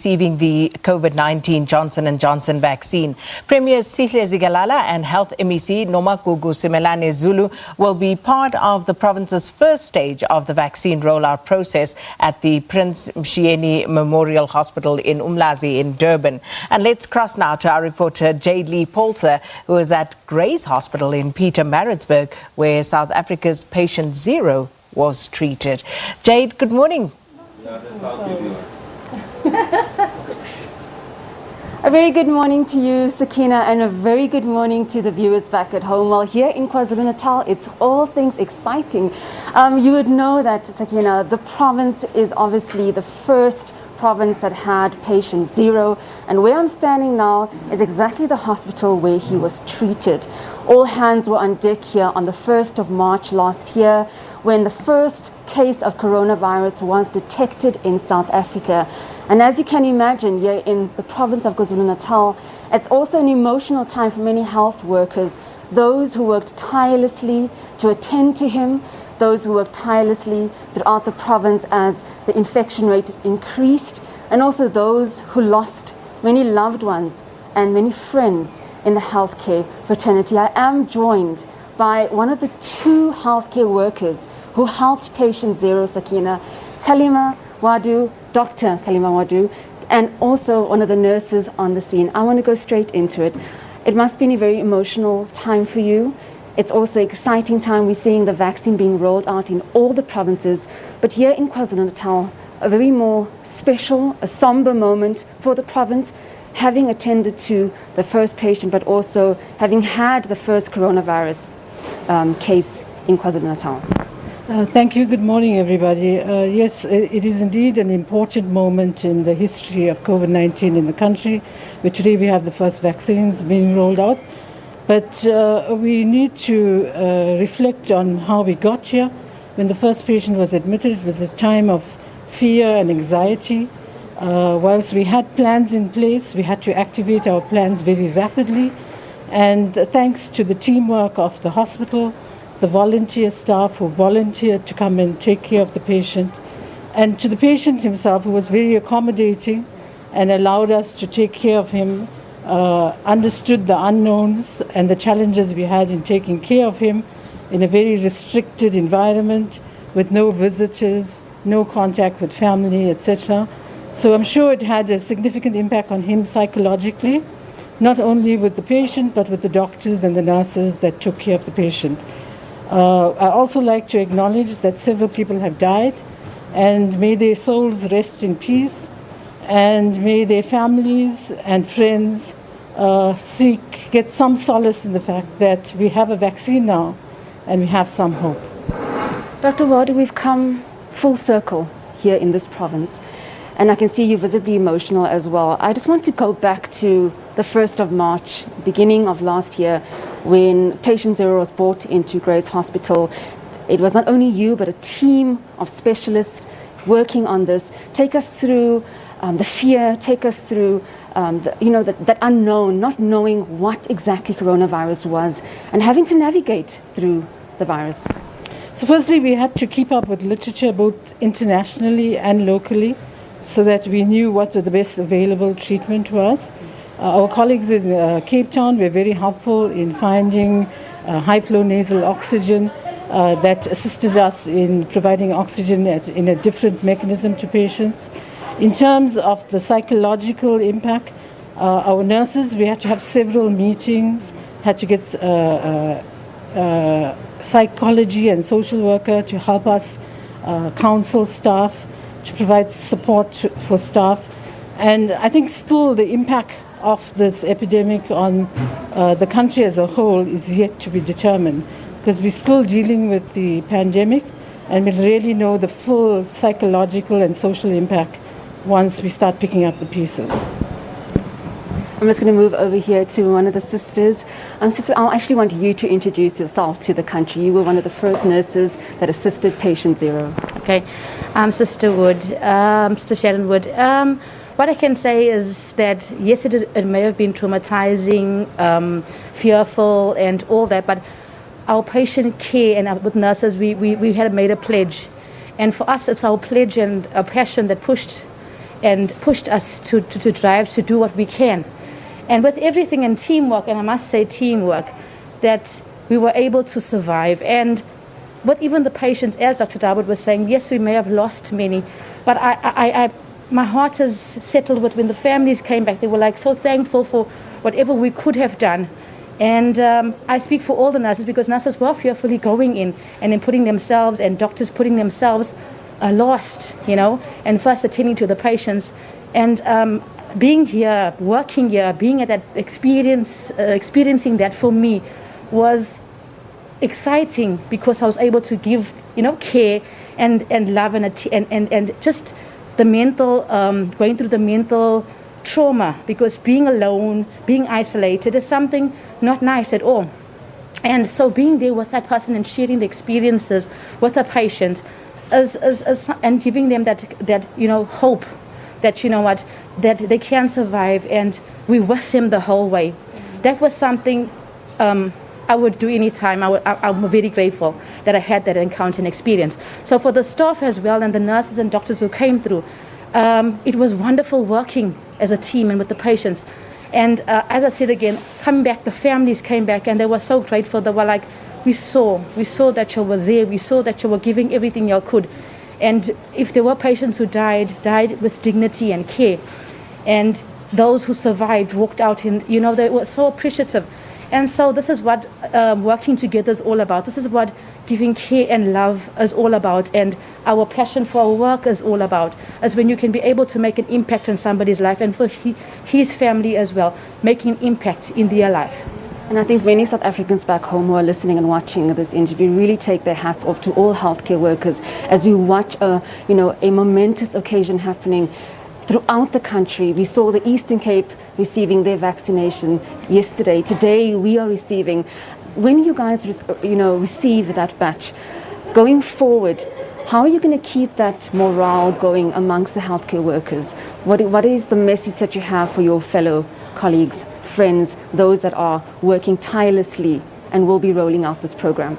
receiving the COVID-19 Johnson & Johnson vaccine. Premiers Sihle Zikalala and Health MEC Nomagugu Simelane-Zulu will be part of the province's first stage of the vaccine rollout process at the Prince Mshiyeni Memorial Hospital in Umlazi in Durban. And let's cross now to our reporter Jayed-Leigh Paulse, who is at Gray's Hospital in Pietermaritzburg, where South Africa's patient zero was treated. Jade, good morning. A very good morning to you, Sakina, and a very good morning to the viewers back at home. Well, here in KwaZulu-Natal, it's all things exciting. You would know that, Sakina, the province is obviously the first province that had patient zero, and where I'm standing now is exactly the hospital where he was treated. All hands were on deck here on the 1st of March last year, when the first case of coronavirus was detected in South Africa. And as you can imagine, here in the province of KwaZulu-Natal, it's also an emotional time for many health workers, those who worked tirelessly to attend to him, those who worked tirelessly throughout the province as the infection rate increased, and also those who lost many loved ones and many friends in the healthcare fraternity. I am joined by one of the two healthcare workers who helped patient zero, Sakina, Dr. Kalima Wadu, and also one of the nurses on the scene. I want to go straight into it. It must be a very emotional time for you. It's also an exciting time. We're seeing the vaccine being rolled out in all the provinces. But here in KwaZulu-Natal, a very more special, a somber moment for the province, having attended to the first patient, but also having had the first coronavirus case in KwaZulu-Natal. Thank you. Good morning, everybody. Yes, it is indeed an important moment in the history of COVID-19 in the country, where today we have the first vaccines being rolled out. But we need to reflect on how we got here. When the first patient was admitted, it was a time of fear and anxiety. Whilst we had plans in place, we had to activate our plans very rapidly. And thanks to the teamwork of the hospital, the volunteer staff who volunteered to come and take care of the patient, and to the patient himself, who was very accommodating and allowed us to take care of him, understood the unknowns and the challenges we had in taking care of him in a very restricted environment with no visitors, no contact with family, etc. So I'm sure it had a significant impact on him psychologically, not only with the patient, but with the doctors and the nurses that took care of the patient. I also like to acknowledge that several people have died, and may their souls rest in peace, and may their families and friends get some solace in the fact that we have a vaccine now and we have some hope. Dr. Wadu, we've come full circle here in this province, and I can see you visibly emotional as well. I just want to go back to the 1st of March, beginning of last year, when patient zero was brought into Gray's Hospital. It was not only you, but a team of specialists working on this. Take us through the fear, take us through that unknown, not knowing what exactly coronavirus was, and having to navigate through the virus. So firstly, we had to keep up with literature both internationally and locally, so that we knew what the best available treatment was. Our colleagues in Cape Town were very helpful in finding high-flow nasal oxygen that assisted us in providing oxygen in a different mechanism to patients. In terms of the psychological impact, our nurses, we had to have several meetings, had to get psychology and social worker to help us counsel staff, to provide support for staff. And I think still the impact of this epidemic on the country as a whole is yet to be determined, because we're still dealing with the pandemic, and we'll really know the full psychological and social impact once we start picking up the pieces. I'm just going to move over here to one of the sisters. Sister, I actually want you to introduce yourself to the country. You were one of the first nurses that assisted patient zero. Okay, I'm Sister Wood, Sister Sharon Wood. What I can say is that, yes, it may have been traumatizing, fearful and all that, but our patient care and with nurses, we had made a pledge. And for us, it's our pledge and our passion that pushed and pushed us to drive to do what we can. And with everything in teamwork, and I must say teamwork, that we were able to survive. And with even the patients, as Dr. Dawood was saying, yes, we may have lost many, but my heart is settled with when the families came back. They were like so thankful for whatever we could have done. And I speak for all the nurses, because nurses were fearfully going in and then putting themselves, and doctors putting themselves lost, and first attending to the patients. And being here, working here, being at that experiencing that for me was exciting, because I was able to give, care and love and just the mental, going through the mental trauma, because being alone, being isolated is something not nice at all. And so being there with that person and sharing the experiences with the patient and giving them that hope that, that they can survive, and we're with them the whole way. That was something I would do any time. I'm very grateful that I had that encounter and experience. So for the staff as well, and the nurses and doctors who came through, it was wonderful working as a team and with the patients. And as I said again, coming back, the families came back, and they were so grateful. They were like, we saw that you were there. We saw that you were giving everything you could. And if there were patients who died with dignity and care. And those who survived walked out and, they were so appreciative. And so this is what working together is all about. This is what giving care and love is all about. And our passion for our work is all about. As when you can be able to make an impact on somebody's life, and for his family as well, making an impact in their life. And I think many South Africans back home who are listening and watching this interview really take their hats off to all healthcare workers as we watch a momentous occasion happening throughout the country. We saw the Eastern Cape receiving their vaccination yesterday. Today we are receiving. When you guys receive that batch, going forward, how are you going to keep that morale going amongst the healthcare workers? What is the message that you have for your fellow colleagues, friends, those that are working tirelessly and will be rolling out this program?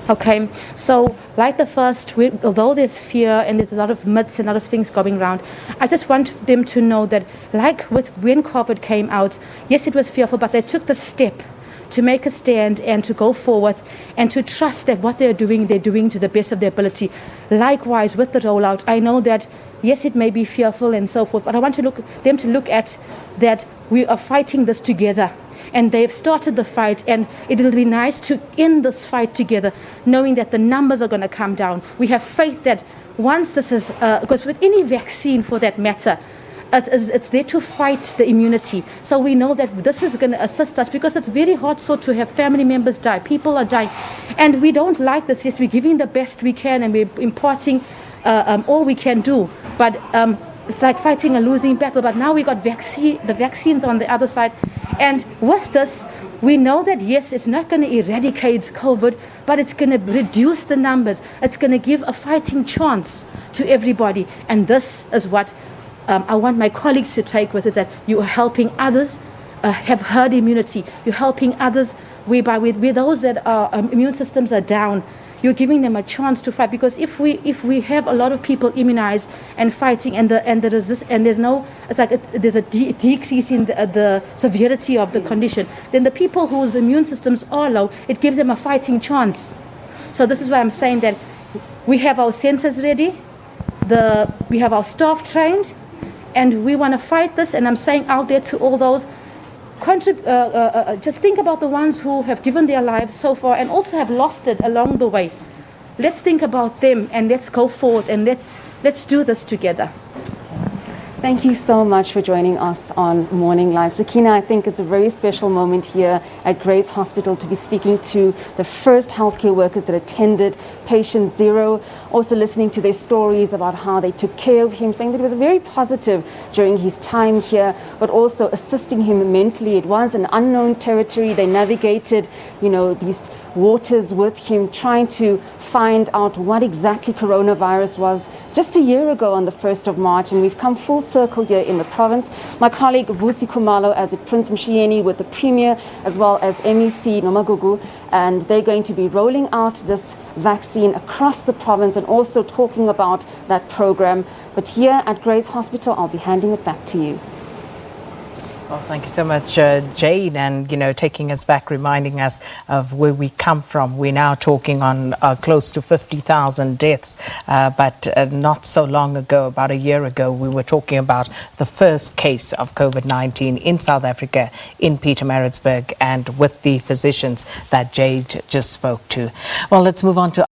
Okay, so like the first, although there's fear and there's a lot of myths and a lot of things going around, I just want them to know that, like when COVID came out, yes, it was fearful, but they took the step to make a stand and to go forward and to trust that what they're doing to the best of their ability. Likewise, with the rollout, I know that, yes, it may be fearful and so forth, but I want them to look at that we are fighting this together. And they've started the fight, and it will be nice to end this fight together, knowing that the numbers are going to come down. We have faith that once this is, because with any vaccine for that matter, it's there to fight the immunity. So we know that this is going to assist us, because it's very hard so to have family members die. People are dying. And we don't like this. Yes, we're giving the best we can, and we're imparting all we can do. But it's like fighting a losing battle. But now we got the vaccines on the other side. And with this, we know that, yes, it's not going to eradicate COVID, but it's going to reduce the numbers. It's going to give a fighting chance to everybody. And this is what I want my colleagues to take with it, that you are helping others have herd immunity. You're helping others where those that are immune systems are down. You're giving them a chance to fight, because if we have a lot of people immunized and fighting, and there's a decrease in the severity of the condition, then the people whose immune systems are low, it gives them a fighting chance. So this is why I'm saying that we have our centers ready, we have our staff trained, and we want to fight this. And I'm saying out there to all those, just think about the ones who have given their lives so far and also have lost it along the way. Let's think about them, and let's go forward, and let's do this together. Thank you so much for joining us on Morning Live. Sakina, I think it's a very special moment here at Grace Hospital to be speaking to the first healthcare workers that attended patient zero, also listening to their stories about how they took care of him, saying that it was very positive during his time here, but also assisting him mentally. It was an unknown territory. They navigated, these waters with him, trying to find out what exactly coronavirus was just a year ago on the 1st of March, and we've come full circle here in the province. My colleague Vusi Khumalo as at Prince Mshiyeni with the Premier as well as MEC Nomagugu, and they're going to be rolling out this vaccine across the province and also talking about that program. But here at Gray's Hospital, I'll be handing it back to you. Well, thank you so much, Jade, and, taking us back, reminding us of where we come from. We're now talking on close to 50,000 deaths, but not so long ago, about a year ago, we were talking about the first case of COVID-19 in South Africa, in Pietermaritzburg, and with the physicians that Jade just spoke to. Well, let's move on to